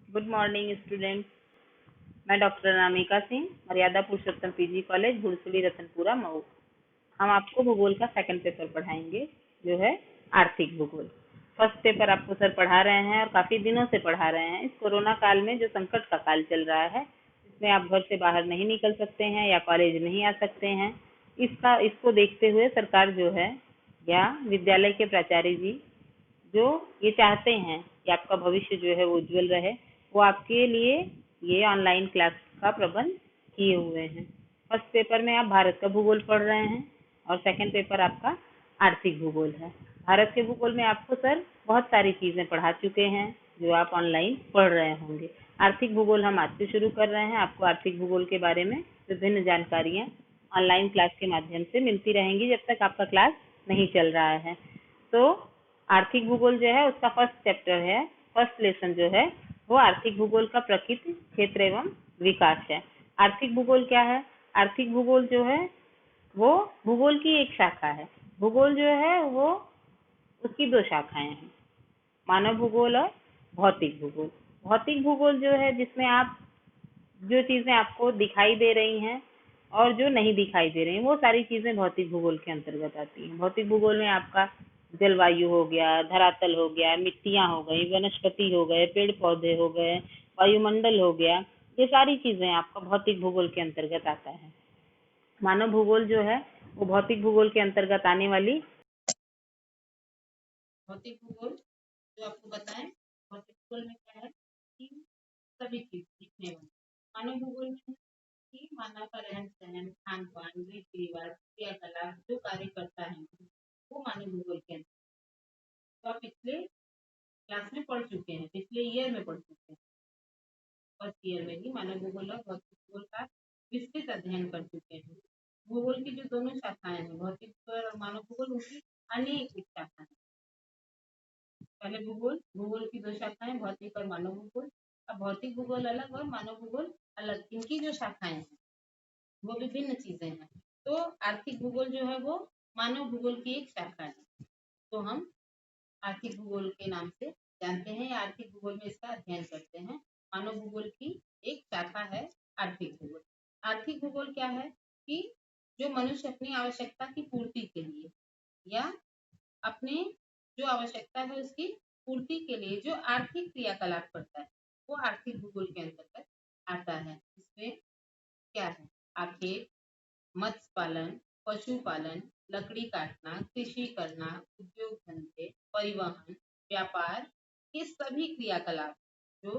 Good morning student. मैं doctor Anamika Singh, मर्यादा पुरुषोत्तम PG college, भुड़सुली, Ratanpura, Mau. हम आपको भूगोल का सेकंड पेपर पढ़ाएंगे, जो है आर्थिक भूगोल। फर्स्ट पेपर आपको सर पढ़ा रहे हैं और काफी दिनों से पढ़ा रहे हैं। इस कोरोना काल में जो संकट का काल चल रहा है, इसमें आप घर से बाहर नहीं निकल सकते हैं या कॉलेज नहीं आ सकते हैं। इसको देखते हुए सरकार जो है या विद्यालय के प्राचार्य जी जो ये चाहते हैं कि आपका भविष्य जो है वो उज्जवल रहे, वो आपके लिए ये ऑनलाइन क्लास का प्रबंध किए हुए हैं। फर्स्ट पेपर में आप भारत का भूगोल पढ़ रहे हैं और सेकंड पेपर आपका आर्थिक भूगोल है। भारत के भूगोल में आपको सर बहुत सारी चीजें पढ़ा चुके हैं जो आप ऑनलाइन पढ़ रहे होंगे। आर्थिक भूगोल हम आज से शुरू कर रहे हैं। आपको आर्थिक भूगोल के बारे में विभिन्न जानकारियां ऑनलाइन क्लास के माध्यम से मिलती रहेंगी जब तक आपका क्लास नहीं चल रहा है। तो आर्थिक भूगोल जो है उसका फर्स्ट चैप्टर है, फर्स्ट लेसन जो है वो आर्थिक भूगोल का प्रकृति, क्षेत्र एवं विकास है। आर्थिक भूगोल क्या है? आर्थिक भूगोल जो है वो भूगोल की एक शाखा है। भूगोल जो है वो उसकी दो शाखाएं हैं, मानव भूगोल और भौतिक भूगोल। भौतिक भूगोल जो है जिसमें आप जो चीजें आपको दिखाई दे रही हैं और जो नहीं दिखाई दे रही हैं, वो सारी चीजें भौतिक भूगोल के अंतर्गत आती हैं। भौतिक भूगोल में आपका जलवायु हो गया, धरातल हो गया, मिट्टियां हो गई, वनस्पति हो गए, पेड़ पौधे हो गए, वायुमंडल हो गया, ये सारी चीजें आपका भौतिक भूगोल के अंतर्गत आता है। मानव भूगोल जो है वो भौतिक भूगोल के अंतर्गत आने वाली भौतिक भूगोल जो आपको बताएं। भौतिक भूगोल में क्या है कि सभी चीज दिखने वाली। मानव भूगोल में कि मानव का रहन सहन, खान पान, रीति रिवाज, क्रियाकलाप जो कार्य करता है वो मानव भूगोल के अंदर। तो आप पिछले क्लास में पढ़ चुके हैं, पिछले ईयर में पढ़ चुके हैं। फर्स्ट ईयर में ही मानव भूगोल और भौतिक भूगोल का विस्तृत अध्ययन कर चुके हैं। भूगोल की जो दोनों शाखाएं हैं, भौतिक भूगोल और मानव भूगोल, उनकी अनेक शाखाएं। पहले भूगोल की दो शाखाएं, भौतिक और मानव भूगोल। अब भौतिक भूगोल अलग और मानव भूगोल अलग, इनकी जो शाखाएं हैं वो विभिन्न चीजें हैं। तो आर्थिक भूगोल जो है वो मानव भूगोल की एक शाखा है। तो हम आर्थिक भूगोल के नाम से जानते हैं या आर्थिक भूगोल में इसका अध्ययन करते हैं। मानव भूगोल की एक शाखा है आर्थिक भूगोल। आर्थिक भूगोल क्या है कि जो मनुष्य अपनी आवश्यकता की पूर्ति के लिए या अपने जो आवश्यकता है उसकी पूर्ति के लिए जो आर्थिक क्रियाकलाप करता है वो आर्थिक भूगोल के अंतर्गत आता है। इसमें क्या है? आखेट, मत्स्य पालन, पशुपालन, लकड़ी काटना, कृषि करना, उद्योग धंधे, परिवहन, व्यापार, ये सभी क्रियाकलाप जो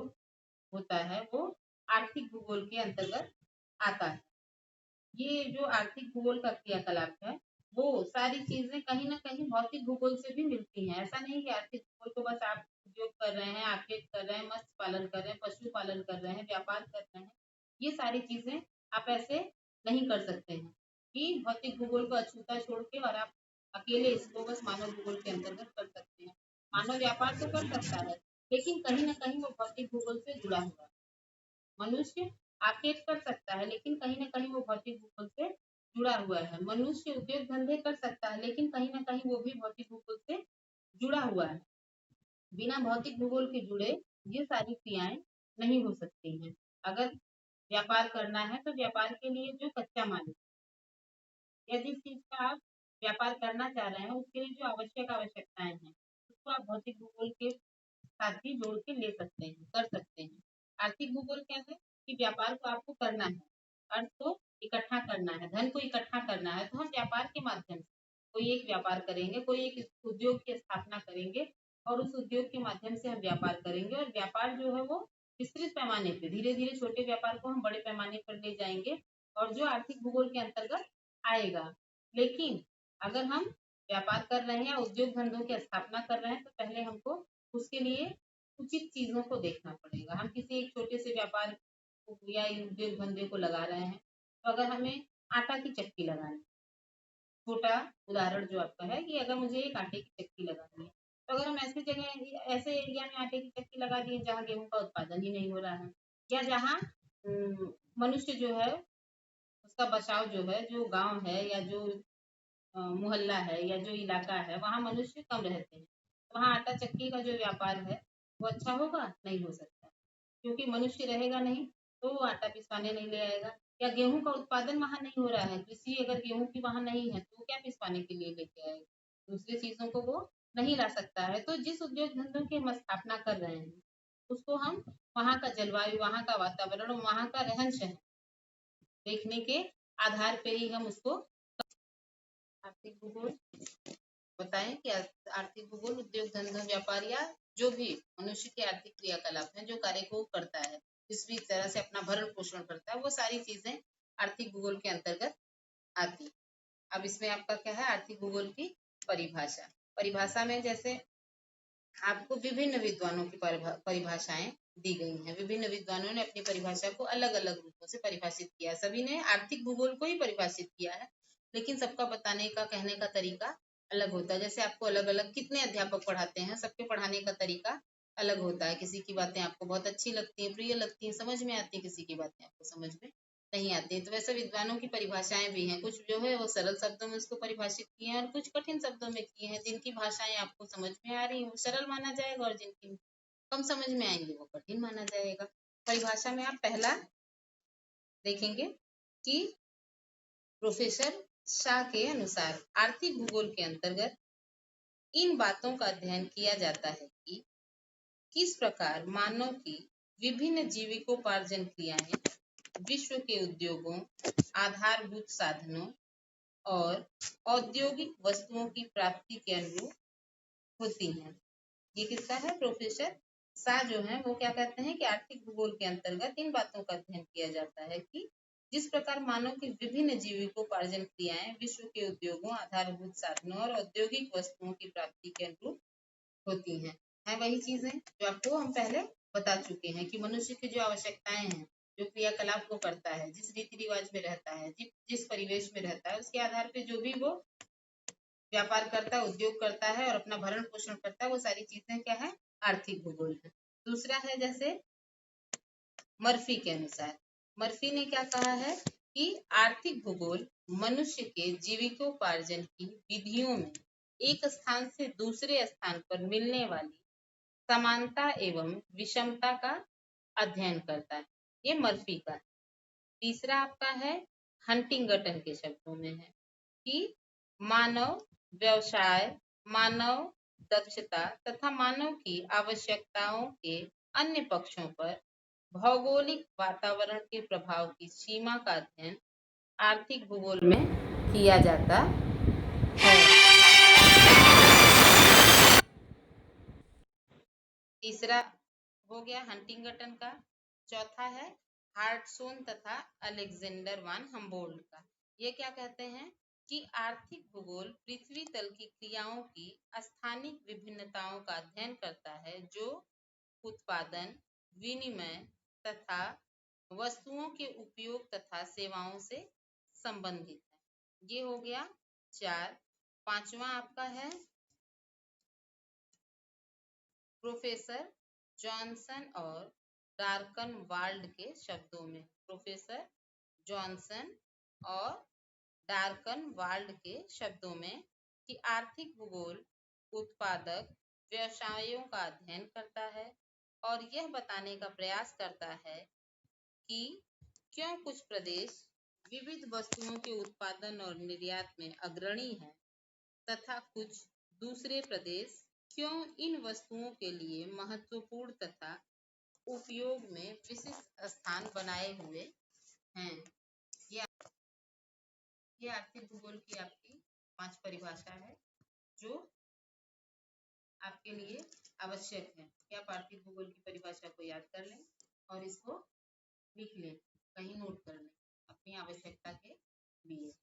होता है वो आर्थिक भूगोल के अंतर्गत आता है। ये जो आर्थिक भूगोल का क्रियाकलाप है वो सारी चीजें कहीं ना कहीं भौतिक भूगोल से भी मिलती हैं। ऐसा नहीं कि आर्थिक भूगोल को बस आप उद्योग कर रहे हैं, आखेट कर रहे हैं, मत्स्य पालन कर रहे हैं, पशुपालन कर रहे हैं, व्यापार कर रहे हैं, ये सारी चीजें आप ऐसे नहीं कर सकते हैं कि भौतिक भूगोल को अछूता छोड़ के और आप अकेले इसको बस मानव भूगोल के अंतर्गत कर सकते हैं। मानव व्यापार तो कर सकता है लेकिन कहीं ना कहीं वो भौतिक भूगोल से जुड़ा हुआ है। मनुष्य आखेट कर सकता है लेकिन कहीं ना कहीं वो भौतिक भूगोल से जुड़ा हुआ है। मनुष्य उद्योग धंधे कर सकता है लेकिन कहीं ना कहीं वो भी भौतिक भूगोल से जुड़ा हुआ है। बिना भौतिक भूगोल के जुड़े ये सारी क्रियाएं नहीं हो सकती हैं। अगर व्यापार करना है तो व्यापार के लिए जो कच्चा माल या जिस चीज का आप व्यापार करना चाह रहे हैं उसके लिए जो आवश्यकताएं हैं उसको आप भौतिक भूगोल के साथ भी जोड़ के ले सकते हैं, कर सकते हैं। आर्थिक भूगोल क्या है कि व्यापार को आपको करना है, अर्थ को इकट्ठा करना है, धन को इकट्ठा करना है, तो हम व्यापार के माध्यम से कोई एक व्यापार करेंगे, कोई एक उद्योग की स्थापना करेंगे और उस उद्योग के माध्यम से हम व्यापार करेंगे और व्यापार जो है वो विस्तृत पैमाने पे धीरे धीरे छोटे व्यापार को हम बड़े पैमाने पर ले जाएंगे और जो आर्थिक भूगोल के अंतर्गत आएगा। लेकिन अगर हम व्यापार कर रहे हैं या उद्योग धंधों की स्थापना कर रहे हैं तो पहले हमको उसके लिए उचित चीजों को देखना पड़ेगा। हम किसी एक छोटे से व्यापार या उद्योग धंधे को लगा रहे हैं तो अगर हमें आटा की चक्की लगानी, छोटा उदाहरण जो आपका है कि अगर मुझे एक आटे की चक्की लगानी है तो अगर हम ऐसी जगह ऐसे एरिया में आटे की चक्की लगा दिए जहाँ गेहूं का उत्पादन ही नहीं हो रहा है या जहाँ मनुष्य जो है उसका बचाव जो है, जो गांव है या जो मोहल्ला है या जो इलाका है वहाँ मनुष्य कम रहते हैं, वहाँ आटा चक्की का जो व्यापार है वो अच्छा होगा? नहीं हो सकता। क्योंकि मनुष्य रहेगा नहीं तो वो आटा पिसवाने नहीं ले आएगा, या गेहूं का उत्पादन वहां नहीं हो रहा है, कृषि अगर गेहूं की वहां नहीं है तो क्या पिसवाने के लिए लेके आएगा, दूसरी चीजों को वो नहीं ला सकता है। तो जिस उद्योग धंधों की हम स्थापना कर रहे हैं उसको हम वहां का जलवायु, वहां का वातावरण, वहां का रहन सहन देखने के आधार पे ही हम उसको आर्थिक भूगोल बताएं कि आर्थिक भूगोल उद्योग धंधा व्यापार या जो भी मनुष्य के आर्थिक क्रियाकलाप है जो कार्य को करता है, जिस भी तरह से अपना भरण पोषण करता है, वो सारी चीजें आर्थिक भूगोल के अंतर्गत आती है। अब इसमें आपका क्या है, आर्थिक भूगोल की परिभाषा। परिभाषा में जैसे आपको विभिन्न विद्वानों की परिभाषाएं दी गई हैं। विभिन्न विद्वानों ने अपनी परिभाषा को अलग अलग रूपों से परिभाषित किया है। सभी ने आर्थिक भूगोल को ही परिभाषित किया है, लेकिन सबका बताने का, कहने का तरीका अलग होता है। जैसे आपको अलग अलग कितने अध्यापक पढ़ाते हैं, सबके पढ़ाने का तरीका अलग होता है। किसी की बातें आपको बहुत अच्छी लगती हैं, प्रिय लगती हैं, समझ में आती है, किसी की बातें आपको समझ में नहीं आती है। तो वैसे विद्वानों की परिभाषाएं भी हैं, कुछ जो है वो सरल शब्दों में उसको परिभाषित किए हैं और कुछ कठिन शब्दों में किए हैं। जिनकी भाषाएं आपको समझ में आ रही है वो सरल माना जाएगा और जिनकी कम समझ में आएंगे वो कठिन माना जाएगा। परिभाषा में आप पहला देखेंगे कि प्रोफेसर शाह के अनुसार आर्थिक भूगोल के अंतर्गत इन बातों का अध्ययन किया जाता है कि किस प्रकार मानव की विभिन्न जीविकोपार्जन क्रियाएं विश्व के उद्योगों, आधारभूत साधनों और औद्योगिक वस्तुओं की प्राप्ति के अनुरूप होती हैं। ये किसका है, प्रोफेसर शाह जो है वो क्या कहते हैं कि आर्थिक भूगोल के अंतर्गत इन बातों का अध्ययन किया जाता है कि जिस प्रकार मानव की विभिन्न जीविकोपार्जन क्रियाएं विश्व के उद्योगों, आधारभूत साधनों और औद्योगिक वस्तुओं की प्राप्ति के अनुरूप होती हैं। है वही चीजें जो आपको हम पहले बता चुके हैं कि मनुष्य की जो आवश्यकताएं हैं, जो क्रियाकलाप को करता है, जिस रीति रिवाज में रहता है, जिस परिवेश में रहता है, उसके आधार पे जो भी वो व्यापार करता है, उद्योग करता है और अपना भरण पोषण करता है, वो सारी चीजें क्या है, आर्थिक भूगोल है। दूसरा है जैसे मर्फी के अनुसार, मर्फी ने क्या कहा है कि आर्थिक भूगोल मनुष्य के जीविकोपार्जन की विधियों में एक स्थान से दूसरे स्थान पर मिलने वाली समानता एवं विषमता का अध्ययन करता है। ये मर्फी का। तीसरा आपका है हंटिंगटन के शब्दों में है कि मानव व्यवसाय, मानव दक्षता तथा मानव की आवश्यकताओं के अन्य पक्षों पर भौगोलिक वातावरण के प्रभाव की सीमा का अध्ययन आर्थिक भूगोल में किया जाता है। तीसरा हो गया हंटिंगटन का। चौथा है हार्टसोन तथा अलेक्जेंडर वान हम्बोल्ट का। ये क्या कहते हैं कि आर्थिक भूगोल पृथ्वी तल की क्रियाओं की स्थानिक विभिन्नताओं का अध्ययन करता है जो उत्पादन, विनिमय तथा वस्तुओं के उपयोग तथा सेवाओं से संबंधित है। ये हो गया 4। पांचवा आपका है प्रोफेसर जॉनसन और डार्कन वाल्ड के शब्दों में। प्रोफेसर जॉनसन और डार्कन वाल्ड के शब्दों में कि आर्थिक भूगोल उत्पादक व्यवसायों का अध्ययन करता है और यह बताने का प्रयास करता है कि क्यों कुछ प्रदेश विविध वस्तुओं के उत्पादन और निर्यात में अग्रणी है तथा कुछ दूसरे प्रदेश क्यों इन वस्तुओं के लिए महत्वपूर्ण तथा उपयोग में विशिष्ट स्थान बनाए हुए हैं। ये आर्थिक भूगोल की आपकी 5 परिभाषा है जो आपके लिए आवश्यक है कि आप आर्थिक भूगोल की परिभाषा को याद कर लें और इसको लिख लें, कहीं नोट कर लें अपनी आवश्यकता के लिए।